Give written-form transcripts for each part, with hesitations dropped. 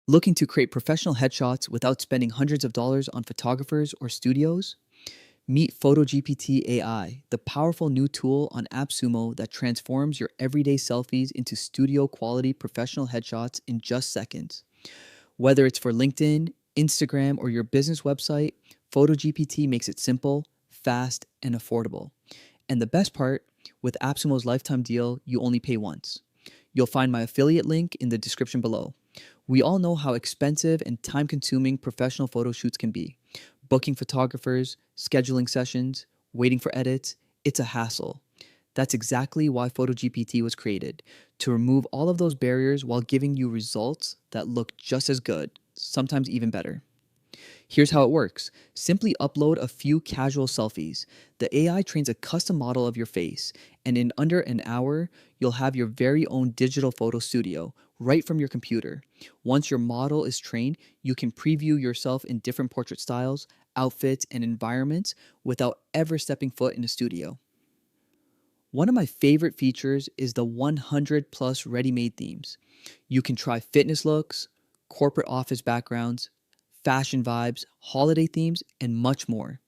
Looking to create professional headshots without spending hundreds of dollars on photographers or studios? Meet PhotoGPT AI, the powerful new tool on AppSumo that transforms your everyday selfies into studio quality professional headshots in just seconds. Whether it's for LinkedIn, Instagram, or your business website, PhotoGPT makes it simple, fast, and affordable. And the best part, with AppSumo's lifetime deal, you only pay once. You'll find my affiliate link in the description below. We all know how expensive and time consuming professional photo shoots can be. Booking photographers, scheduling sessions, waiting for edits, it's a hassle. That's exactly why PhotoGPT was created, to remove all of those barriers while giving you results that look just as good, sometimes even better. Here's how it works. Simply upload a few casual selfies. The AI trains a custom model of your face, and in under an hour, you'll have your very own digital photo studio right from your computer. Once your model is trained, you can preview yourself in different portrait styles, outfits, and environments without ever stepping foot in a studio. One of my favorite features is the 100 plus ready-made themes. You can try fitness looks, corporate office backgrounds, fashion vibes, holiday themes, and much more.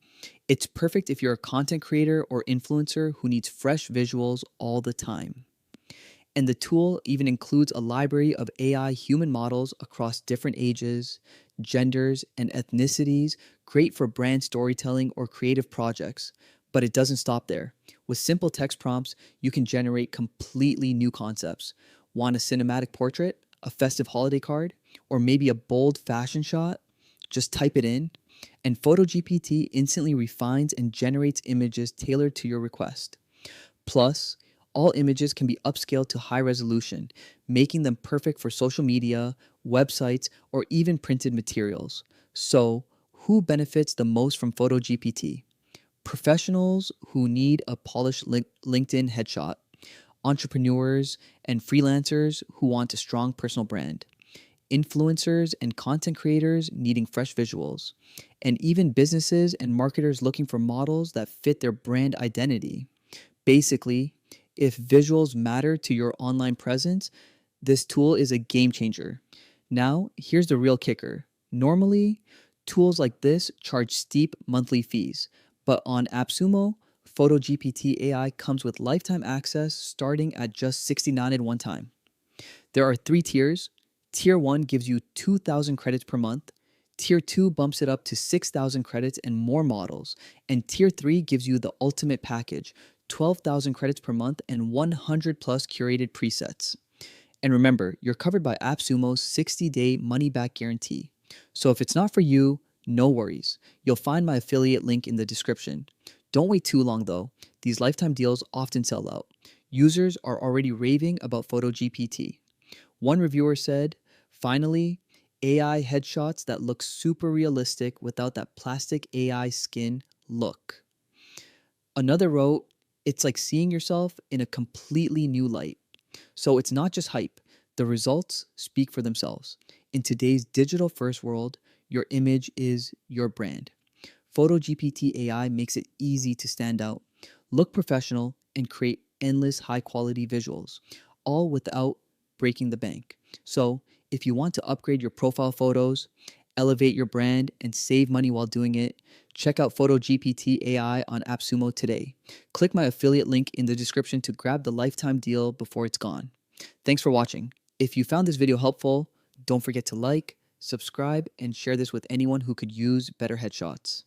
It's perfect if you're a content creator or influencer who needs fresh visuals all the time. And the tool even includes a library of AI human models across different ages, genders, and ethnicities, great for brand storytelling or creative projects. But it doesn't stop there. With simple text prompts, you can generate completely new concepts. Want a cinematic portrait, a festive holiday card, or maybe a bold fashion shot? Just type it in, and PhotoGPT instantly refines and generates images tailored to your request. Plus, all images can be upscaled to high resolution, making them perfect for social media, websites, or even printed materials. So, who benefits the most from PhotoGPT? Professionals who need a polished LinkedIn headshot, entrepreneurs and freelancers who want a strong personal brand, influencers and content creators needing fresh visuals, and even businesses and marketers looking for models that fit their brand identity. Basically, if visuals matter to your online presence, this tool is a game changer. Now, here's the real kicker. Normally, tools like this charge steep monthly fees, but on AppSumo, PhotoGPT AI comes with lifetime access starting at just $69 at one time. There are three tiers. Tier 1 gives you 2,000 credits per month. Tier 2 bumps it up to 6,000 credits and more models. And Tier 3 gives you the ultimate package, 12,000 credits per month and 100 plus curated presets. And remember, you're covered by AppSumo's 60-day money-back guarantee. So if it's not for you, no worries. You'll find my affiliate link in the description. Don't wait too long though. These lifetime deals often sell out. Users are already raving about PhotoGPT. One reviewer said, "Finally, AI headshots that look super realistic without that plastic AI skin look." Another wrote, "It's like seeing yourself in a completely new light." So it's not just hype. The results speak for themselves. In today's digital first world, your image is your brand. PhotoGPT AI makes it easy to stand out, look professional, and create endless high quality visuals, all without breaking the bank. So, if you want to upgrade your profile photos, elevate your brand, and save money while doing it, check out PhotoGPT AI on AppSumo today. Click my affiliate link in the description to grab the lifetime deal before it's gone. Thanks for watching. If you found this video helpful, don't forget to like, subscribe, and share this with anyone who could use better headshots.